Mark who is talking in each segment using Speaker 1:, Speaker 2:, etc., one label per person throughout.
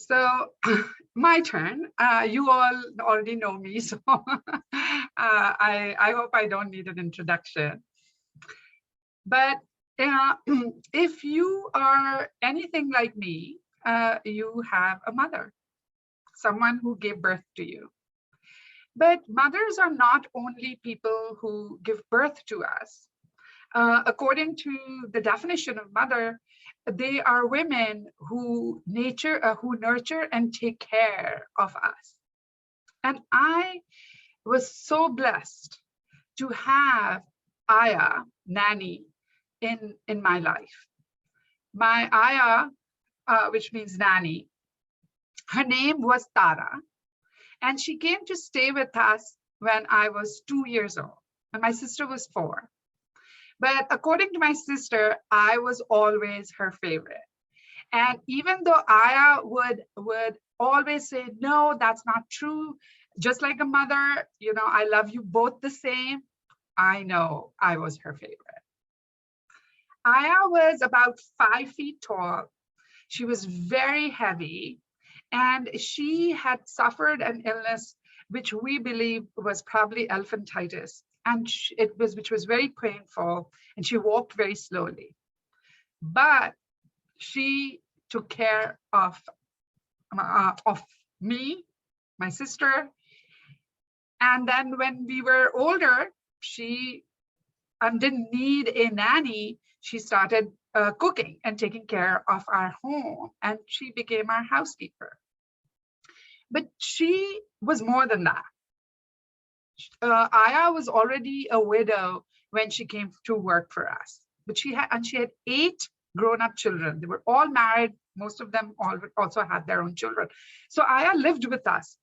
Speaker 1: So my turn. You all already know me, so I hope I don't need an introduction. But if you are anything like me, you have a mother, someone who gave birth to you. But mothers are not only people who give birth to us. According to the definition of mother, they are women who nurture and take care of us. And I was so blessed to have Aya, nanny, in my life. My Aya, which means nanny, her name was Tara, and she came to stay with us when I was 2 years old, and my sister was 4. But according to my sister, I was always her favorite. And even though Aya would always say, no, that's not true. Just like a mother, I love you both the same. I know I was her favorite. Aya was about 5 feet tall. She was very heavy, and she had suffered an illness which we believe was probably elephantitis, and which was very painful, and she walked very slowly. But she took care of me, my sister, and then when we were older, she didn't need a nanny. She started cooking and taking care of our home, and she became our housekeeper. But she was more than that. Aya was already a widow when she came to work for us, but she had 8 grown-up children. They were all married. Most of them also had their own children. So Aya lived with us,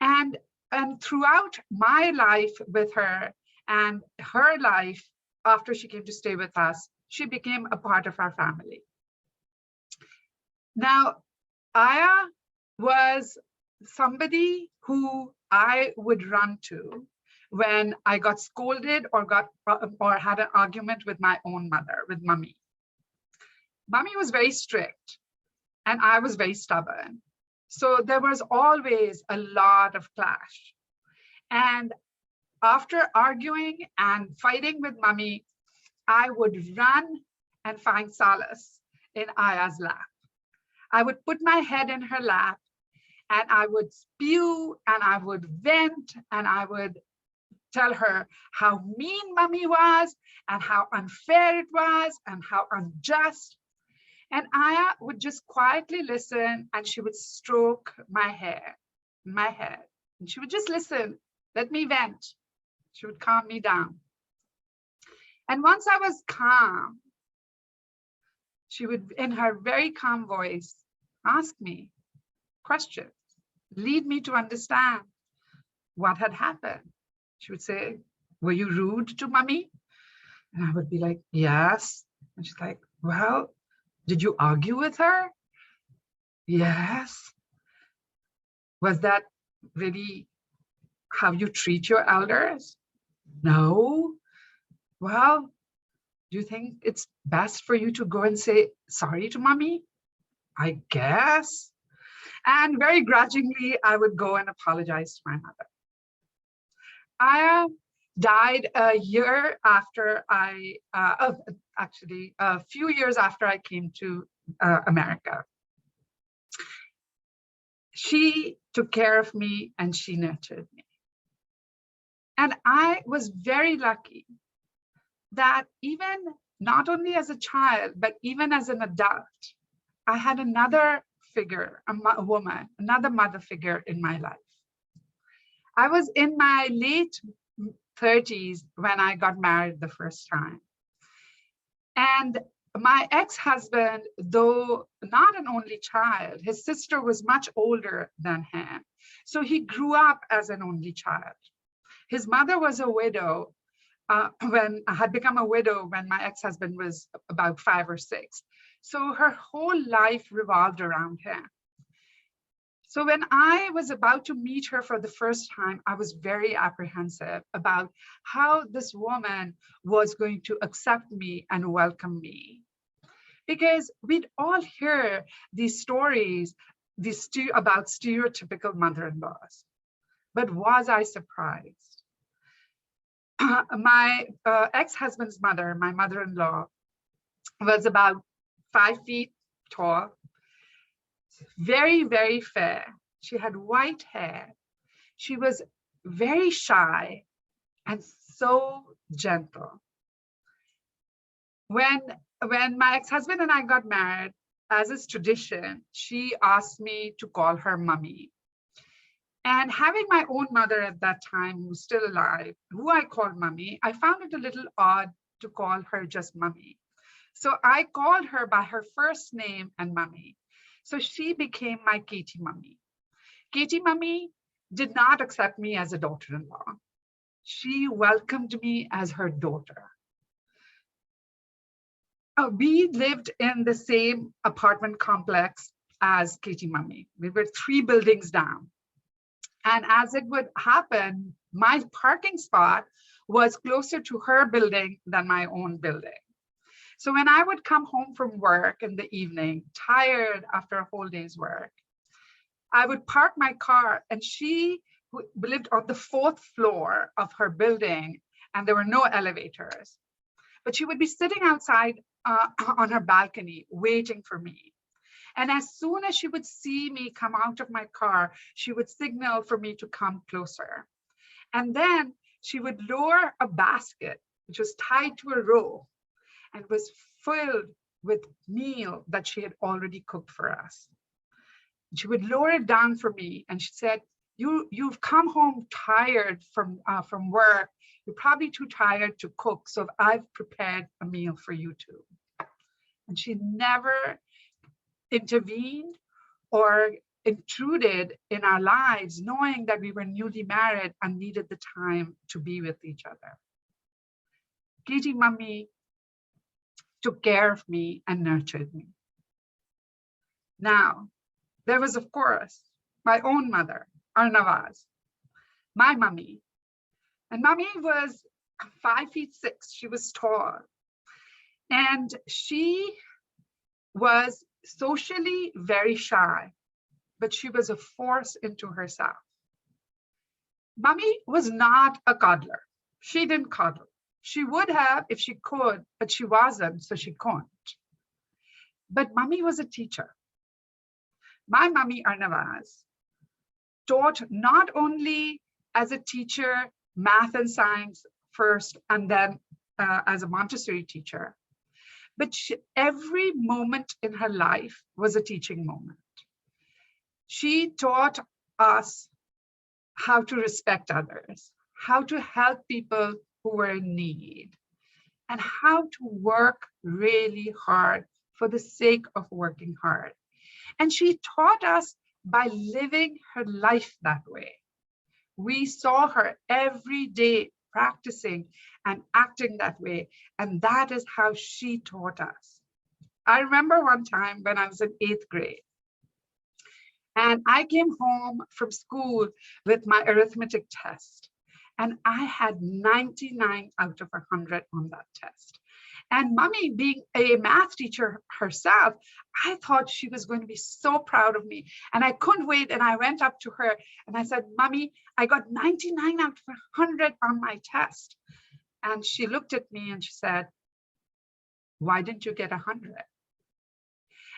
Speaker 1: and throughout my life with her and her life after she came to stay with us, she became a part of our family. Now, Aya was somebody who I would run to when I got scolded or had an argument with my own mother, with Mummy. Mummy was very strict and I was very stubborn. So there was always a lot of clash. And after arguing and fighting with Mummy, I would run and find solace in Aya's lap. I would put my head in her lap and I would spew and I would vent and I would tell her how mean Mummy was and how unfair it was and how unjust. And Aya would just quietly listen, and she would stroke my hair, my head. And she would just listen, let me vent. She would calm me down. And once I was calm, she would, in her very calm voice, ask me questions, lead me to understand what had happened. She would say, were you rude to Mummy? And I would be like, yes. And she's like, well, did you argue with her? Yes. Was that really how you treat your elders? No. Well, do you think it's best for you to go and say sorry to Mummy? I guess. And very grudgingly, I would go and apologize to my mother. Aya died a year after actually a few years after I came to America. She took care of me and she nurtured me. And I was very lucky that even not only as a child, but even as an adult, I had another figure, a woman, another mother figure in my life. I was in my late 30s when I got married the first time. And my ex-husband, though not an only child, his sister was much older than him. So he grew up as an only child. His mother was a widow when I had become a widow when my ex-husband was about 5 or 6. So her whole life revolved around him. So when I was about to meet her for the first time, I was very apprehensive about how this woman was going to accept me and welcome me. Because we'd all hear these stories about stereotypical mother-in-laws. But was I surprised? My ex-husband's mother, my mother-in-law, was about 5 feet tall, very, very fair. She had white hair. She was very shy and so gentle. When my ex-husband and I got married, as is tradition, she asked me to call her mummy. And having my own mother at that time, who was still alive, who I called mummy, I found it a little odd to call her just mummy. So I called her by her first name and mummy. So she became my Katie mummy. Katie mummy did not accept me as a daughter-in-law. She welcomed me as her daughter. We lived in the same apartment complex as Katie mummy. We were 3 buildings down. And as it would happen, my parking spot was closer to her building than my own building. So when I would come home from work in the evening, tired after a whole day's work, I would park my car, and she lived on the 4th floor of her building, and there were no elevators. But she would be sitting outside on her balcony waiting for me. And as soon as she would see me come out of my car, she would signal for me to come closer. And then she would lower a basket, which was tied to a rope and was filled with meal that she had already cooked for us. She would lower it down for me, and she said, you've come home tired from work. You're probably too tired to cook, so I've prepared a meal for you too. And she never intervened or intruded in our lives, knowing that we were newly married and needed the time to be with each other. Katie mummy took care of me and nurtured me. Now, there was, of course, my own mother, Arnavaz, my mummy. And mummy was 5'6". She was tall. And she was socially very shy, but she was a force into herself. Mummy was not a coddler. She didn't coddle. She would have if she could, but she wasn't, so she couldn't. But mummy was a teacher. My mummy, Arnavaz, taught not only as a teacher, math and science first, and then as a Montessori teacher, but every moment in her life was a teaching moment. She taught us how to respect others, how to help people who were in need, and how to work really hard for the sake of working hard. And she taught us by living her life that way. We saw her every day practicing and acting that way, and that is how she taught us. I remember one time when I was in 8th grade, and I came home from school with my arithmetic test, and I had 99 out of 100 on that test. And mummy, being a math teacher herself, I thought she was going to be so proud of me. And I couldn't wait. And I went up to her and I said, Mummy, I got 99 out of 100 on my test. And she looked at me and she said, why didn't you get 100?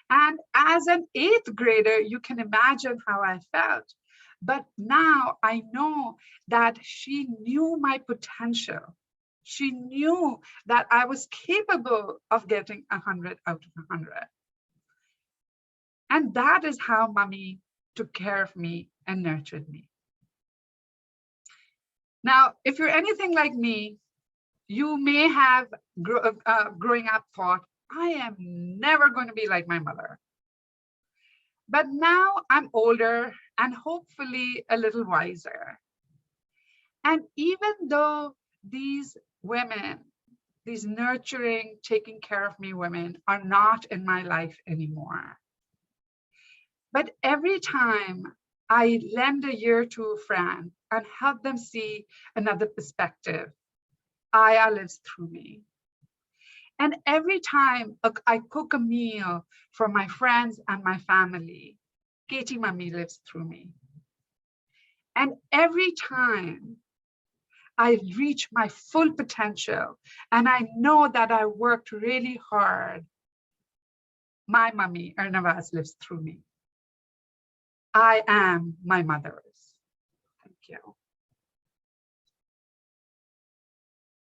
Speaker 1: And as an 8th grader, you can imagine how I felt. But now I know that she knew my potential. She knew that I was capable of getting 100 out of 100. And that is how mummy took care of me and nurtured me. Now, if you're anything like me, you may have growing up thought, I am never going to be like my mother. But now I'm older and hopefully a little wiser. And even though these women, these nurturing, taking care of me women are not in my life anymore. But every time I lend a ear to a friend and help them see another perspective, Aya lives through me. And every time I cook a meal for my friends and my family, Katie Mummy lives through me. And every time I reach my full potential and I know that I worked really hard, my mummy, Ernavaz, lives through me. I am my mother's. Thank you.